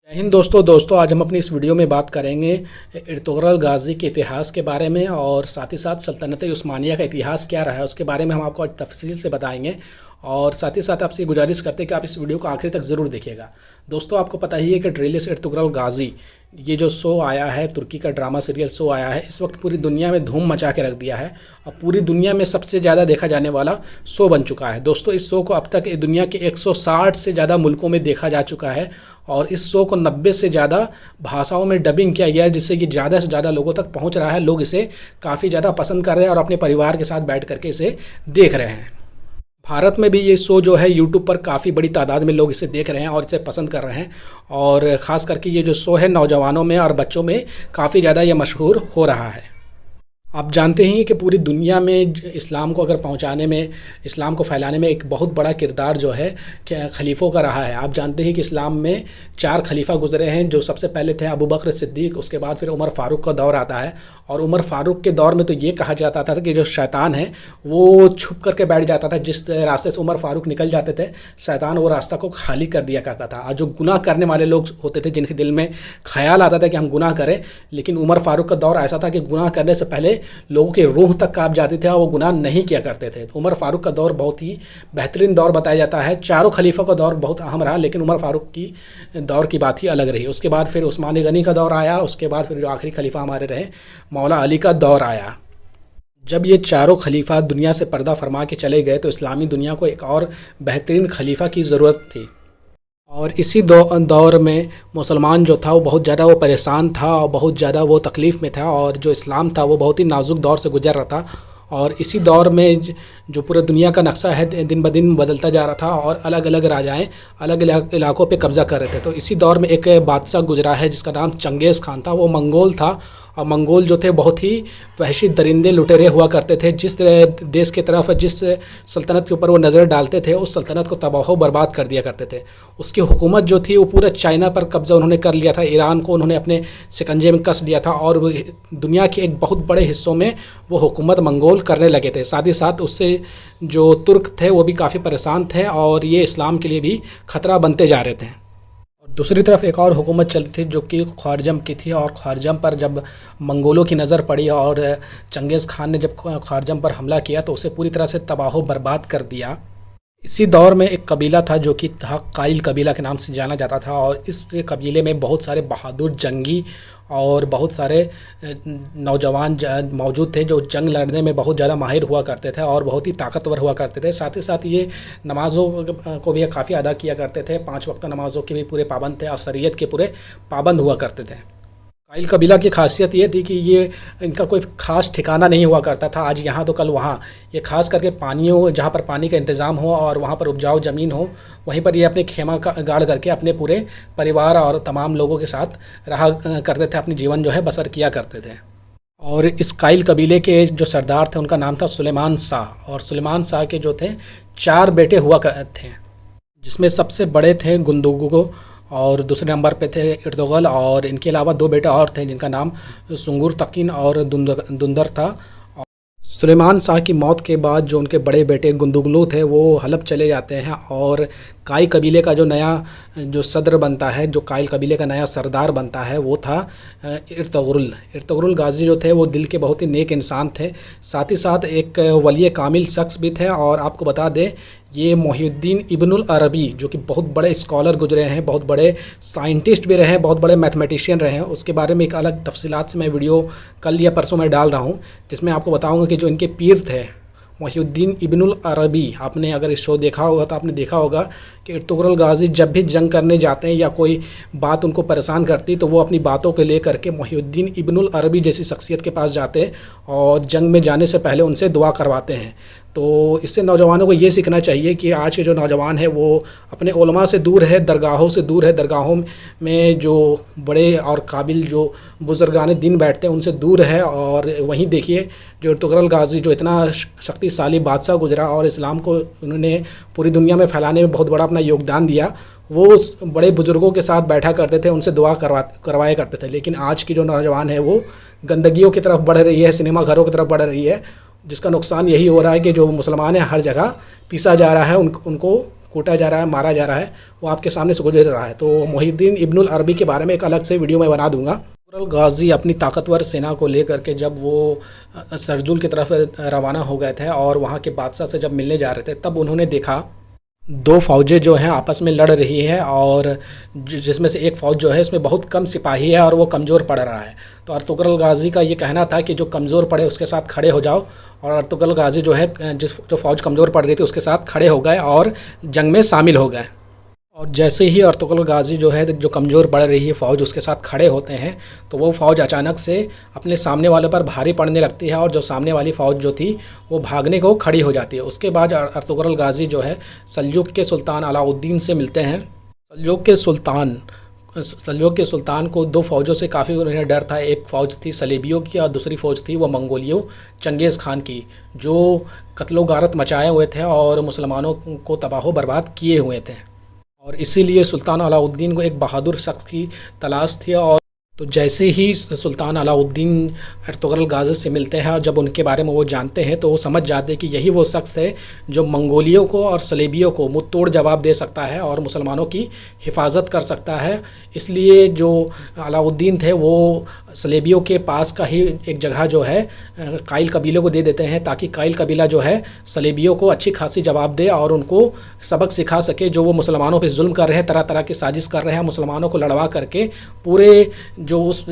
हिंद दोस्तों आज हम अपनी इस वीडियो में बात करेंगे इर्तुगरुल गाज़ी के इतिहास के बारे में और साथ ही साथ सल्तनत उस्मानिया का इतिहास क्या रहा है उसके बारे में हम आपको आज तफसील से बताएंगे। और साथ ही साथ आपसे गुजारिश करते हैं कि आप इस वीडियो को आखिर तक ज़रूर देखिएगा। दोस्तों आपको पता ही है कि ड्रिलिस इर्तुगरुल गाज़ी ये जो शो आया है, तुर्की का ड्रामा सीरियल शो आया है, इस वक्त पूरी दुनिया में धूम मचा के रख दिया है और पूरी दुनिया में सबसे ज़्यादा देखा जाने वाला शो बन चुका है। दोस्तों इस शो को अब तक दुनिया के 160 से ज़्यादा मुल्कों में देखा जा चुका है और इस शो को 90 से ज़्यादा भाषाओं में डबिंग किया गया है, जिससे कि ज़्यादा से ज़्यादा लोगों तक पहुँच रहा है। लोग इसे काफ़ी ज़्यादा पसंद कर रहे हैं और अपने परिवार के साथ बैठ करके इसे देख रहे हैं। भारत में भी ये शो जो है यूट्यूब पर काफ़ी बड़ी तादाद में लोग इसे देख रहे हैं और इसे पसंद कर रहे हैं और ख़ास करके ये जो शो है नौजवानों में और बच्चों में काफ़ी ज़्यादा ये मशहूर हो रहा है। आप जानते हैं कि पूरी दुनिया में इस्लाम को अगर पहुंचाने में, इस्लाम को फैलाने में एक बहुत बड़ा किरदार जो है खलीफों का रहा है। आप जानते हैं कि इस्लाम में 4 खलीफा गुजरे हैं, जो सबसे पहले थे अबू बकर सिद्दीक, उसके बाद फिर उमर फ़ारूक का दौर आता है। और उमर फ़ारूक के दौर में तो ये कहा जाता था कि जो शैतान है वो छुप करके बैठ जाता था। जिस रास्ते से उमर फ़ारूक निकल जाते थे शैतान वो रास्ता को खाली कर दिया करता था। और जो गुनाह करने वाले लोग होते थे, जिनके दिल में ख़याल आता था कि हम गुनाह करें, लेकिन उमर फ़ारूक का दौर ऐसा था कि गुनाह करने से पहले लोगों के रूह तक काँप जाते थे और वो गुनाह नहीं किया करते थे। तो उमर फ़ारूक का दौर बहुत ही बेहतरीन दौर बताया जाता है। चारों खलीफा का दौर बहुत अहम रहा, लेकिन उमर फ़ारूक की दौर की बात ही अलग रही। उसके बाद फिर उस्मान गनी का दौर आया, उसके बाद फिर जो आखिरी खलीफा हमारे रहे मौला अली का दौर आया। जब ये चारों खलीफा दुनिया से पर्दा फरमा के चले गए तो इस्लामी दुनिया को एक और बेहतरीन खलीफा की ज़रूरत थी। और इसी दौर में मुसलमान जो था वो बहुत ज़्यादा वो परेशान था और बहुत ज़्यादा वो तकलीफ़ में था और जो इस्लाम था वो बहुत ही नाजुक दौर से गुजर रहा था। और इसी दौर में जो पूरे दुनिया का नक्शा है दिन ब दिन बदलता जा रहा था और अलग अलग राजाएं अलग अलग इलाकों पे कब्ज़ा कर रहे थे। तो इसी दौर में एक बादशाह गुजरा है जिसका नाम चंगेज़ खान था। वो मंगोल था और मंगोल जो थे बहुत ही वहशी दरिंदे लुटेरे हुआ करते थे। जिस देश की तरफ, जिस सल्तनत के ऊपर वो नज़र डालते थे उस सल्तनत को तबाह बर्बाद कर दिया करते थे। उसकी हुकूमत जो थी वो पूरा चाइना पर कब्ज़ा उन्होंने कर लिया था, ईरान को उन्होंने अपने शिकंजे में कस लिया था और दुनिया के एक बहुत बड़े हिस्सों में वो हुकूमत मंगोल करने लगे थे। साथ ही साथ उससे जो तुर्क थे वो भी काफ़ी परेशान थे और ये इस्लाम के लिए भी ख़तरा बनते जा रहे थे। दूसरी तरफ एक और हुकूमत चलती थी जो कि ख्वारजम की थी और ख्वारजम पर जब मंगोलों की नज़र पड़ी और चंगेज़ खान ने जब ख्वारजम पर हमला किया तो उसे पूरी तरह से तबाह बर्बाद कर दिया। इसी दौर में एक कबीला था जो कि था काइल कबीला के नाम से जाना जाता था और इस कबीले में बहुत सारे बहादुर जंगी और बहुत सारे नौजवान मौजूद थे जो जंग लड़ने में बहुत ज़्यादा माहिर हुआ करते थे और बहुत ही ताकतवर हुआ करते थे। साथ ही साथ ये नमाज़ों को भी काफ़ी अदा किया करते थे, 5 वक्त नमाज़ों के भी पूरे पाबंद थे और शरीयत के पूरे पाबंद हुआ करते थे। काइल कबीला की खासियत ये थी कि ये इनका कोई ख़ास ठिकाना नहीं हुआ करता था, आज यहाँ तो कल वहाँ। ये खास करके पानियों, जहाँ पर पानी का इंतज़ाम हो और वहाँ पर उपजाऊ ज़मीन हो, वहीं पर ये अपने खेमा गाड़ करके अपने पूरे परिवार और तमाम लोगों के साथ रहा करते थे, अपनी जीवन जो है बसर किया करते थे। और इस काइल कबीले के जो सरदार थे उनका नाम था सुलेमान शाह और सुलेमान शाह के जो थे 4 बेटे हुआ थे, जिसमें सबसे बड़े थे गुंदुगो और दूसरे नंबर पे थे इर्तुगरुल और इनके अलावा 2 बेटे और थे जिनका नाम सुंगुर तकीन और दुंदर था। सुलेमान शाह की मौत के बाद जो उनके बड़े बेटे गुंदुगलू थे वो हलब चले जाते हैं और काई कबीले का जो नया जो सदर बनता है, जो काइल कबीले का नया सरदार बनता है वो था इर्तुगरुल गाज़ी जो थे वो दिल के बहुत ही नेक इंसान थे, साथ ही साथ एक वली कामिल शख्स भी थे। और आपको बता दें ये मोहिउद्दीन इब्नुल अरबी जो कि बहुत बड़े स्कॉलर गुजरे हैं, बहुत बड़े साइंटिस्ट भी रहे हैं, बहुत बड़े मैथमेटिशियन रहे हैं। उसके बारे में एक अलग तफसीलात से मैं वीडियो कल या परसों में डाल रहा हूँ, जिसमें आपको बताऊँगा कि जो इनके पीर थे मोहिउद्दीन इब्नुल अरबी, आपने अगर इस शो देखा होगा तो आपने देखा होगा कि इर्तुगरुल गाज़ी जब भी जंग करने जाते हैं या कोई बात उनको परेशान करती तो वो अपनी बातों को लेकर के मोहिउद्दीन इब्नुल अरबी जैसी शख्सियत के पास जाते हैं और जंग में जाने से पहले उनसे दुआ करवाते हैं। तो इससे नौजवानों को ये सीखना चाहिए कि आज के जो नौजवान है वो अपने उलमा से दूर है, दरगाहों से दूर है, दरगाहों में जो बड़े और काबिल जो बुज़ुर्गान दिन बैठते हैं उनसे दूर है। और वहीं देखिए जो इर्तुगरुल गाज़ी जो इतना शक्तिशाली बादशाह गुजरा और इस्लाम को उन्होंने पूरी दुनिया में फैलाने में बहुत बड़ा अपना योगदान दिया, वो बड़े बुज़ुर्गों के साथ बैठा करते थे, उनसे दुआ करवाया करते थे। लेकिन आज की जो नौजवान है वो गंदगियों की तरफ बढ़ रही है, सिनेमा घरों की तरफ बढ़ रही है, जिसका नुकसान यही हो रहा है कि जो मुसलमान है हर जगह पीसा जा रहा है, उनको कूटा जा रहा है, मारा जा रहा है, वो आपके सामने से गुजर रहा है। तो मोहिउद्दीन इब्नुल अरबी के बारे में एक अलग से वीडियो मैं बना दूंगा। अर्तुगरुल गाज़ी अपनी ताकतवर सेना को लेकर के जब वो सरजुल की तरफ रवाना हो गए थे और वहाँ के बादशाह से जब मिलने जा रहे थे, तब उन्होंने देखा दो फ़ौजें जो हैं आपस में लड़ रही हैं और जिसमें से एक फ़ौज जो है इसमें बहुत कम सिपाही है और वो कमज़ोर पड़ रहा है। तो अर्तुगरुल गाज़ी का ये कहना था कि जो कमज़ोर पड़े उसके साथ खड़े हो जाओ, और अर्तुगरुल गाज़ी जो है जो फ़ौज कमज़ोर पड़ रही थी उसके साथ खड़े हो गए और जंग में शामिल हो गए। और जैसे ही अर्तुगरुल गाज़ी जो है जो कमज़ोर पड़ रही है फ़ौज उसके साथ खड़े होते हैं, तो वो फ़ौज अचानक से अपने सामने वाले पर भारी पड़ने लगती है और जो सामने वाली फ़ौज जो थी वो भागने को खड़ी हो जाती है। उसके बाद अर्तुगरुल गाज़ी जो है सल्जुक के सुल्तान अलाउद्दीन से मिलते हैं। सल्जुक के सुल्तान को दो फ़ौजों से काफ़ी उन्हें डर था। एक फ़ौज थी सलेबियों की और दूसरी फ़ौज थी वो मंगोलियों चंगेज़ खान की, जो कत्लो गारत मचाए हुए थे और मुसलमानों को तबाह बर्बाद किए हुए थे। और इसीलिए सुल्तान अलाउद्दीन को एक बहादुर शख्स की तलाश थी। और तो जैसे ही सुल्तान अलाउद्दीन अर्तुगरुल गाज़ी से मिलते हैं और जब उनके बारे में वो जानते हैं तो वो समझ जाते हैं कि यही वो शख्स है जो मंगोलियों को और सलेबियों को मुँह तोड़ जवाब दे सकता है और मुसलमानों की हिफाजत कर सकता है। इसलिए जो अलाउद्दीन थे वो सलेबियों के पास का ही एक जगह जो है काइल कबीले को दे देते हैं, ताकि काइल कबीला जो है सलेबियों को अच्छी खासी जवाब दे और उनको सबक सिखा सके जो वो मुसलमानों पे जुल्म कर रहे हैं, तरह तरह की साजिश कर रहे हैं, मुसलमानों को लड़वा करके पूरे जो उस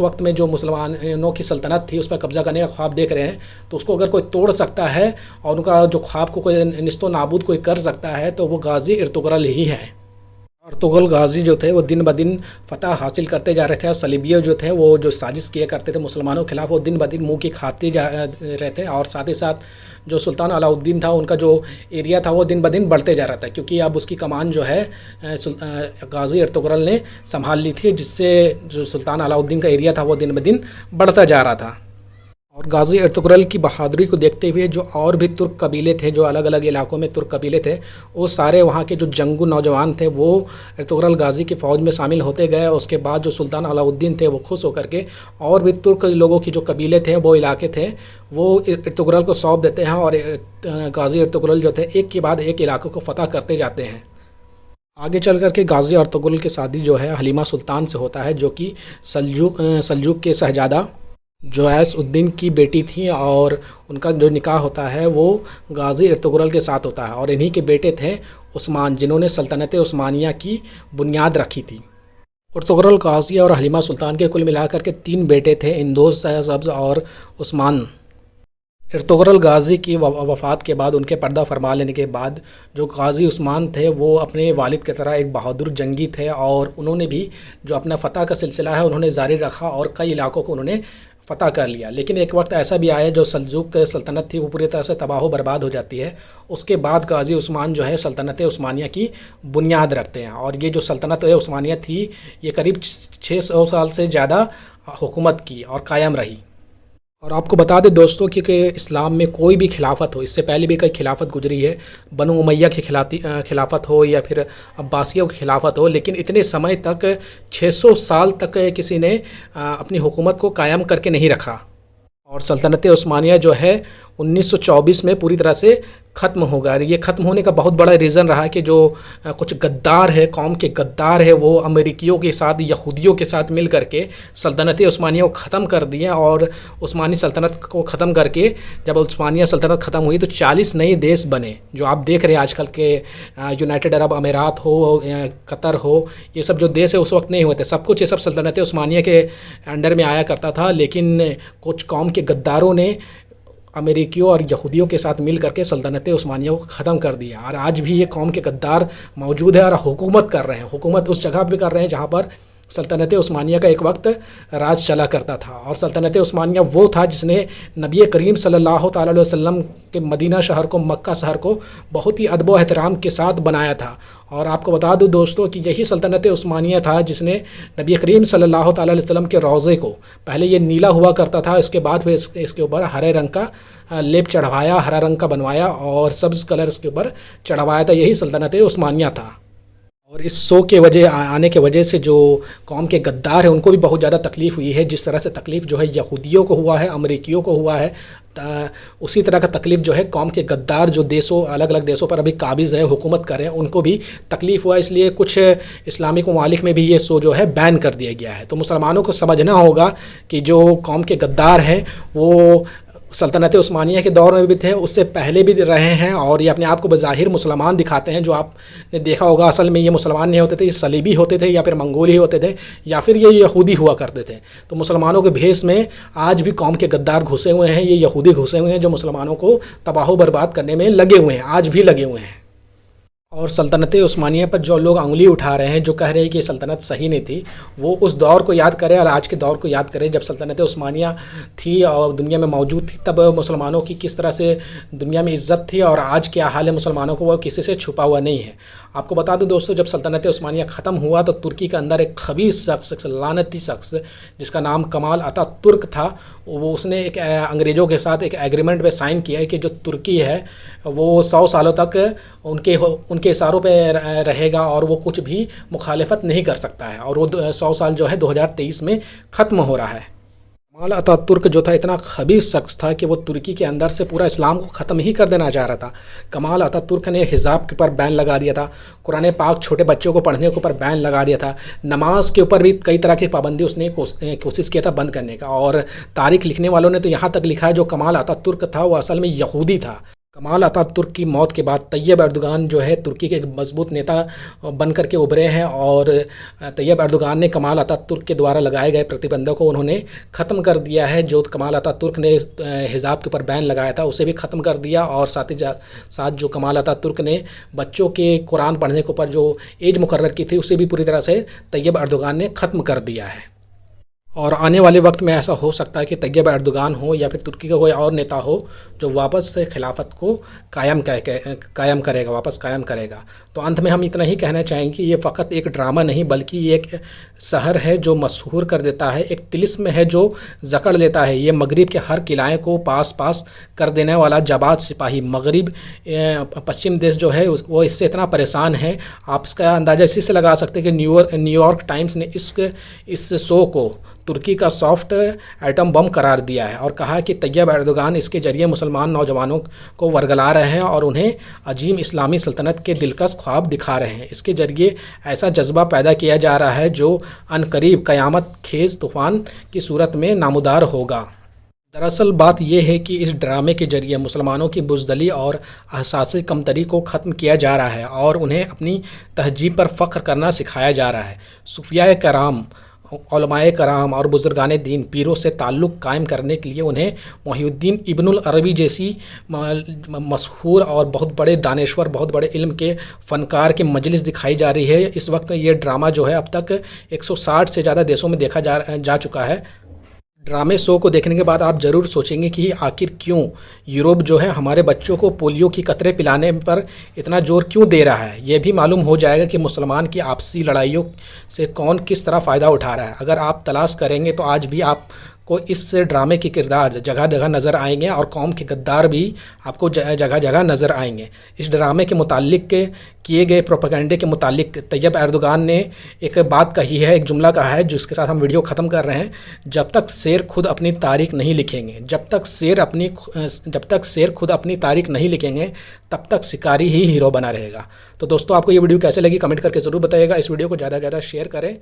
वक्त में जो मुसलमानों की सल्तनत थी उस पर कब्ज़ा करने का ख्वाब देख रहे हैं। तो उसको अगर कोई तोड़ सकता है और उनका जो ख्वाब को कोई निस्तो नाबूद कोई कर सकता है तो वो गाज़ी अर्तुगरुल ही है। अर्तुगरुल गाज़ी जो थे वो दिन ब दिन फ़तह हासिल करते जा रहे थे और सलीबियों जो थे वो जो साजिश किया करते थे मुसलमानों के खिलाफ वो दिन ब दिन मुँह की खाते जा रहे थे। और साथ ही साथ जो सुल्तान अलाउद्दीन था उनका जो एरिया था वो दिन ब दिन बढ़ते जा रहा था, क्योंकि अब उसकी कमान जो है गाज़ी अर्तुगरुल ने संभाल ली थी, जिससे जो सुल्तान अलाउद्दीन का एरिया था वो दिन ब दिन बढ़ता जा रहा था। और गाज़ी अर्तुगरुल की बहादुरी को देखते हुए जो और भी तुर्क कबीले थे, जो अलग अलग इलाकों में तुर्क कबीले थे, वो सारे वहाँ के जो जंगू नौजवान थे वो अर्तुगरुल गाज़ी की फ़ौज में शामिल होते गए। उसके बाद जो सुल्तान अलाउद्दीन थे वो खुश होकर के और भी तुर्क लोगों की जो कबीले थे वो इलाके थे वो अर्तुगरुल को सौंप देते हैं और गाज़ी अर्तुगरुल जो थे एक के बाद एक इलाकों को फ़तह करते जाते हैं। आगे चल कर के गाज़ी अर्तुगरुल की शादी जो है हलीमा सुल्तान से होता है, जो कि सल्जुक के शहज़ादा जोयास उद्दीन की बेटी थी, और उनका जो निकाह होता है वो गाज़ी अर्तुगरुल के साथ होता है। और इन्हीं के बेटे थे उस्मान, जिन्होंने सल्तनत उस्मानिया की बुनियाद रखी थी। अर्तुगरुल गाज़ी और हलीमा सुल्तान के कुल मिलाकर के 3 बेटे थे, इंदोज़, सब्ज़ और उस्मान। अर्तुगरुल गाज़ी की वफ़ात के बाद, उनके पर्दा फरमा लेने के बाद, जो गाज़ी उस्मान थे वो अपने वालिद की तरह एक बहादुर जंगी थे और उन्होंने भी जो अपना फ़तह का सिलसिला है उन्होंने जारी रखा और कई इलाकों को उन्होंने फ़तह कर लिया। लेकिन एक वक्त ऐसा भी आया जो सल्जुक सल्तनत थी वो पूरी तरह से तबाह बर्बाद हो जाती है। उसके बाद गाज़ी उस्मान जो है सल्तनत उस्मानिया की बुनियाद रखते हैं, और ये जो सल्तनत उस्मानिया थी ये करीब 600 साल से ज़्यादा हुकूमत की और कायम रही। और आपको बता दें दोस्तों कि इस्लाम में कोई भी खिलाफत हो, इससे पहले भी कई खिलाफत गुजरी है, बनु उमैया की खिलाफत हो या फिर अब्बासियों की खिलाफत हो, लेकिन इतने समय तक 600 साल तक किसी ने अपनी हुकूमत को कायम करके नहीं रखा। और सल्तनत उस्मानिया जो है 1924 में पूरी तरह से ख़त्म हो गया। ये ख़त्म होने का बहुत बड़ा रीज़न रहा कि जो कुछ गद्दार है, कौम के गद्दार है, वो अमेरिकियों के साथ, यहूदियों के साथ मिल करके सल्तनत उस्मानिया को ख़त्म कर दिए। और उस्मानी सल्तनत को ख़त्म करके जब उस्मानिया सल्तनत ख़त्म हुई तो 40 नए देश बने, जो आप देख रहे हैं आजकल के यूनाइटेड अरब अमीरात हो, कतर हो, ये सब जो देश है उस वक्त नहीं हुए थे। सब कुछ ये सब सल्तनत उस्मानिया के अंडर में आया करता था, लेकिन कुछ कौम के गद्दारों ने अमेरिकियों और यहूदियों के साथ मिल करके सल्तनत उस्मानिया को ख़त्म कर दिया। और आज भी ये कौम के गद्दार मौजूद है और हुकूमत कर रहे हैं। हुकूमत उस जगह पे कर रहे हैं जहाँ पर सल्तनत उस्मानिया का एक वक्त राज चला करता था। और सल्तनत उस्मानिया वो था जिसने नबी करीम सल्लल्लाहु ताला अलैहि वसल्लम के मदीना शहर को, मक्का शहर को बहुत ही अदब व एहतराम के साथ बनाया था। और आपको बता दूं दोस्तों कि यही सल्तनत उस्मानिया था जिसने नबी करीम सल्लल्लाहु ताला अलैहि वसल्लम के रोज़े को, पहले ये नीला हुआ करता था, इसके बाद फिर इसके ऊपर हरे रंग का लेप चढ़वाया, हरा रंग का बनवाया और सब्ज़ कलर इसके ऊपर चढ़वाया था। यही सल्तनत उस्मानिया था। और इस शो के आने के वजह से जो कौम के गद्दार हैं उनको भी बहुत ज़्यादा तकलीफ़ हुई है। जिस तरह से तकलीफ़ जो है यहूदियों को हुआ है, अमरीकियों को हुआ है, उसी तरह का तकलीफ़ जो है कौम के गद्दार जो देशों, अलग अलग देशों पर अभी काबिज़ हैं, हुकूमत कर रहे हैं, उनको भी तकलीफ़ हुआ। इसलिए कुछ इस्लामिक ममालिक में भी ये शो जो है बैन कर दिया गया है। तो मुसलमानों को समझना होगा कि जो कौम के गद्दार हैं वो सल्तनत उस्मानिया के दौर में भी थे, उससे पहले भी रहे हैं, और ये अपने आप को बज़ाहिर मुसलमान दिखाते हैं। जो आपने देखा होगा असल में ये मुसलमान नहीं होते थे, ये सलीबी होते थे या फिर मंगोली होते थे या फिर ये यहूदी हुआ करते थे। तो मुसलमानों के भेष में आज भी कौम के गद्दार घुसे हुए हैं, ये यहूदी घुसे हुए हैं जो मुसलमानों को तबाह बर्बाद करने में लगे हुए हैं, आज भी लगे हुए हैं। और सल्तनत उस्मानिया पर जो लोग अंगुली उठा रहे हैं, जो कह रहे हैं कि सल्तनत सही नहीं थी, वो उस दौर को याद करें और आज के दौर को याद करें। जब सल्तनत उस्मानिया थी और दुनिया में मौजूद थी, तब मुसलमानों की किस तरह से दुनिया में इज़्ज़त थी, और आज क्या हाल है मुसलमानों को, वो किसी से छुपा हुआ नहीं है। आपको बता दूं दोस्तों, जब सल्तनत उस्मानिया ख़त्म हुआ तो तुर्की के अंदर एक खबीस शख्स, लानती शख्स जिसका नाम कमाल अतातुर्क था, वो उसने एक अंग्रेज़ों के साथ एक एग्रीमेंट पे साइन किया है कि जो तुर्की है वो 100 सालों तक उनके इशारों पे रहेगा और वो कुछ भी मुखालिफत नहीं कर सकता है। और वो 100 साल जो है 2023 में ख़त्म हो रहा है। कमाल अतातुर्क जो था इतना खबीस शख्स था कि वो तुर्की के अंदर से पूरा इस्लाम को ख़त्म ही कर देना चाह रहा था। कमाल अतातुर्क ने हिजाब के ऊपर बैन लगा दिया था, कुरान पाक छोटे बच्चों को पढ़ने के ऊपर बैन लगा दिया था, नमाज के ऊपर भी कई तरह की पाबंदी उसने कोशिश किया था बंद करने का। और तारीख लिखने वालों ने तो यहाँ तक लिखा है जो कमाल अतातुर्क था वो असल में यहूदी था। कमाल अतातुर्क की मौत के बाद तैयब एर्दोगान जो है तुर्की के एक मजबूत नेता बन करके उभरे हैं, और तैयब एर्दोगान ने कमाल अतातुर्क के द्वारा लगाए गए प्रतिबंधों को उन्होंने ख़त्म कर दिया है। जो कमाल अतातुर्क ने हिजाब के ऊपर बैन लगाया था उसे भी ख़त्म कर दिया, और साथ ही साथ जो कमाल अतातुर्क ने बच्चों के कुरान पढ़ने के ऊपर जो एज मुकर्रर की थी उसे भी पूरी तरह से तैयब एर्दोगान ने ख़त्म कर दिया है। और आने वाले वक्त में ऐसा हो सकता है कि तैयब एर्दोगान हो या फिर तुर्की का कोई और नेता हो जो वापस से खिलाफत को कायम करेगा, वापस कायम करेगा। तो अंत में हम इतना ही कहना चाहेंगे कि ये फ़कत एक ड्रामा नहीं बल्कि ये एक शहर है जो मशहूर कर देता है, एक तिलिस्म है जो जकड़ लेता है। ये मगरिब के हर किलाए को पास पास कर देने वाला जाबाज सिपाही मगरिब पश्चिम देश जो है वो इससे इतना परेशान है। आप इसका अंदाज़ा इसी से लगा सकते हैं कि न्यूयॉर्क टाइम्स ने इस शो को तुर्की का सॉफ्ट एटम बम करार दिया है और कहा कि तैयब एर्दोगान इसके ज़रिए मुसलमान नौजवानों को वर्गला रहे हैं और उन्हें अजीम इस्लामी सल्तनत के दिलकश ख्वाब दिखा रहे हैं। इसके ज़रिए ऐसा जज्बा पैदा किया जा रहा है जो अनकरीब क़यामत खेज़ तूफ़ान की सूरत में नामुदार होगा। दरअसल बात यह है कि इस ड्रामे के ज़रिए मुसलमानों की बुज़दली और एहसास कमतरी को ख़त्म किया जा रहा है और उन्हें अपनी तहजीब पर फ़ख्र करना सिखाया जा रहा है। सूफिया कराम, उलमाए कराम और बुज़ुर्गान दीन पीरों से ताल्लुक़ कायम करने के लिए उन्हें मुहिउद्दीन इब्नुल अरबी जैसी मशहूर और बहुत बड़े दानेश्वर, बहुत बड़े इल्म के फ़नकार की मजलिस दिखाई जा रही है। इस वक्त ये ड्रामा जो है अब तक 160 से ज़्यादा देशों में देखा जा चुका है। ड्रामे शो को देखने के बाद आप ज़रूर सोचेंगे कि आखिर क्यों यूरोप जो है हमारे बच्चों को पोलियो की कतरे पिलाने पर इतना जोर क्यों दे रहा है। यह भी मालूम हो जाएगा कि मुसलमान की आपसी लड़ाइयों से कौन किस तरह फ़ायदा उठा रहा है। अगर आप तलाश करेंगे तो आज भी आपको इस ड्रामे के किरदार जगह जगह नज़र आएंगे और कौम के गद्दार भी आपको जगह जगह नज़र आएंगे। इस ड्रामे के मुतालिक किए गए प्रोपेगेंडे के मुतालिक तैयब एर्दोगान ने एक बात कही है, एक जुमला कहा है जिसके साथ हम वीडियो ख़त्म कर रहे हैं। जब तक शेर खुद अपनी तारीख नहीं लिखेंगे, जब तक शेर खुद अपनी तारीख नहीं लिखेंगे तब तक शिकारी ही हीरो बना रहेगा। तो दोस्तों आपको ये वीडियो कैसे लगी कमेंट करके ज़रूर बताइएगा। इस वीडियो को ज़्यादा से ज़्यादा शेयर करें।